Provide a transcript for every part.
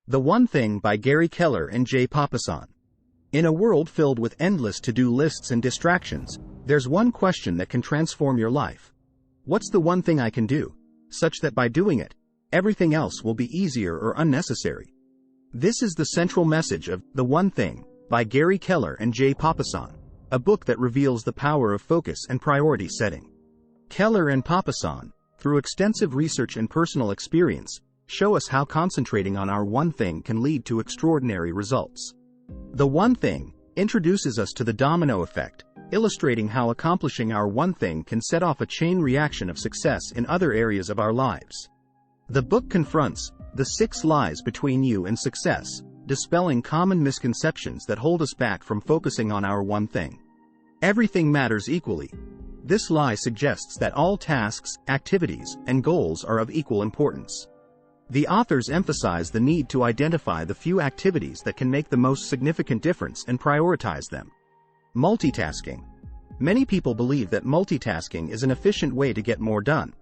The One Thing by Gary Keller and Papasan. In a world filled with endless to-do lists and distractions, there's one question that can transform your life. What's the one thing I can do, such that by doing it, everything else will be easier or unnecessary? This is the central message of The One Thing by Gary Keller and Papasan, a book that reveals the power of focus and priority setting. Keller and Papasan, through extensive research and personal experience, show us how concentrating on our one thing can lead to extraordinary results. The One Thing introduces us to the domino effect, illustrating how accomplishing our one thing can set off a chain reaction of success in other areas of our lives. The book confronts the 6 lies between you and success, dispelling common misconceptions that hold us back from focusing on our one thing. Everything matters equally. This lie suggests that all tasks, activities, and goals are of equal importance. The authors emphasize the need to identify the few activities that can make the most significant difference and prioritize them. Multitasking. Many people believe that multitasking is an efficient way to get more done.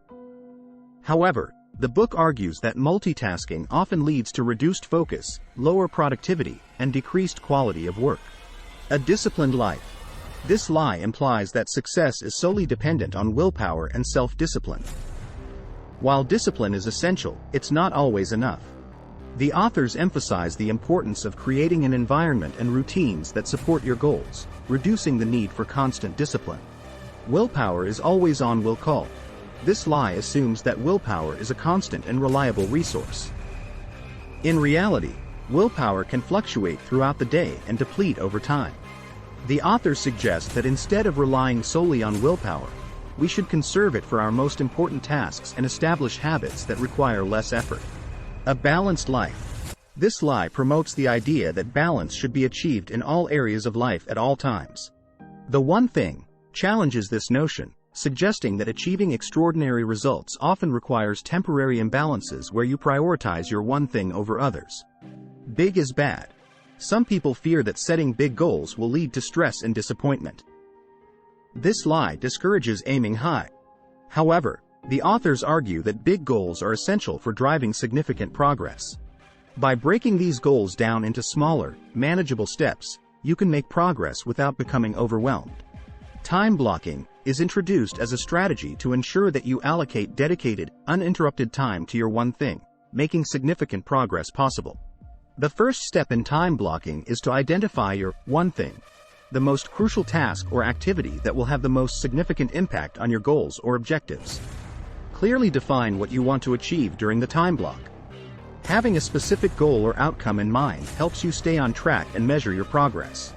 However, the book argues that multitasking often leads to reduced focus, lower productivity, and decreased quality of work. A disciplined life. This lie implies that success is solely dependent on willpower and self-discipline. While discipline is essential, it's not always enough. The authors emphasize the importance of creating an environment and routines that support your goals, reducing the need for constant discipline. Willpower is always on will call. This lie assumes that willpower is a constant and reliable resource. In reality, willpower can fluctuate throughout the day and deplete over time. The authors suggest that instead of relying solely on willpower, we should conserve it for our most important tasks and establish habits that require less effort. A balanced life. This lie promotes the idea that balance should be achieved in all areas of life at all times. The One Thing challenges this notion, suggesting that achieving extraordinary results often requires temporary imbalances where you prioritize your one thing over others. Big is bad. Some people fear that setting big goals will lead to stress and disappointment. This lie discourages aiming high. However, the authors argue that big goals are essential for driving significant progress. By breaking these goals down into smaller, manageable steps, you can make progress without becoming overwhelmed. Time blocking is introduced as a strategy to ensure that you allocate dedicated, uninterrupted time to your one thing, making significant progress possible. The first step in time blocking is to identify your one thing, the most crucial task or activity that will have the most significant impact on your goals or objectives. Clearly define what you want to achieve during the time block. Having a specific goal or outcome in mind helps you stay on track and measure your progress.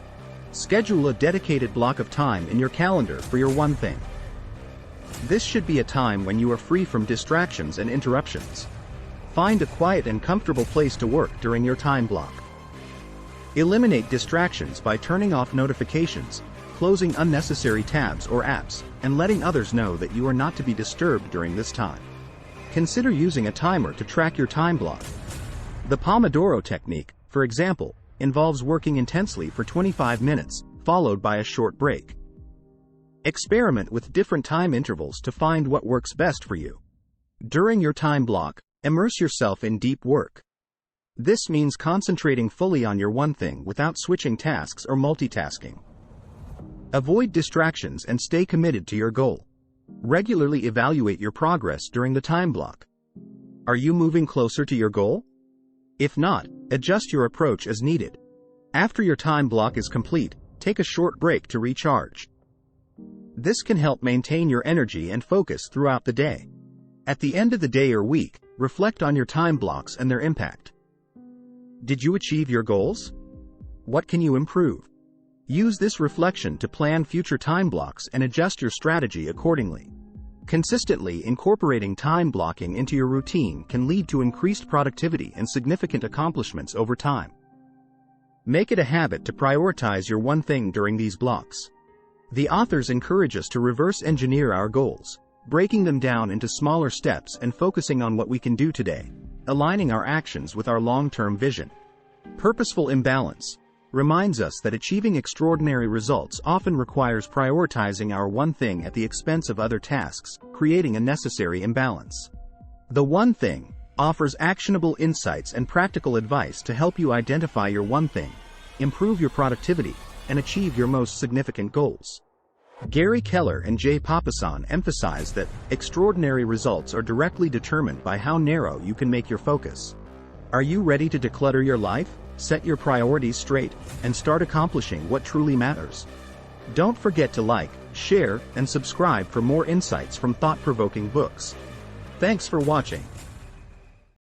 Schedule a dedicated block of time in your calendar for your one thing. This should be a time when you are free from distractions and interruptions. Find a quiet and comfortable place to work during your time block. Eliminate distractions by turning off notifications, closing unnecessary tabs or apps, and letting others know that you are not to be disturbed during this time. Consider using a timer to track your time block. The Pomodoro technique, for example, involves working intensely for 25 minutes, followed by a short break. Experiment with different time intervals to find what works best for you. During your time block, immerse yourself in deep work. This means concentrating fully on your one thing without switching tasks or multitasking. Avoid distractions and stay committed to your goal. Regularly evaluate your progress during the time block. Are you moving closer to your goal? If not, adjust your approach as needed. After your time block is complete, take a short break to recharge. This can help maintain your energy and focus throughout the day. At the end of the day or week, reflect on your time blocks and their impact. Did you achieve your goals? What can you improve? Use this reflection to plan future time blocks and adjust your strategy accordingly. Consistently incorporating time blocking into your routine can lead to increased productivity and significant accomplishments over time. Make it a habit to prioritize your one thing during these blocks. The authors encourage us to reverse engineer our goals, breaking them down into smaller steps and focusing on what we can do today, aligning our actions with our long-term vision. Purposeful imbalance reminds us that achieving extraordinary results often requires prioritizing our one thing at the expense of other tasks, creating a necessary imbalance. The One Thing offers actionable insights and practical advice to help you identify your one thing, improve your productivity, and achieve your most significant goals. Gary Keller and Jay Papasan emphasize that extraordinary results are directly determined by how narrow you can make your focus. Are you ready to declutter your life, set your priorities straight, and start accomplishing what truly matters? Don't forget to like, share, and subscribe for more insights from thought-provoking books. Thanks for watching.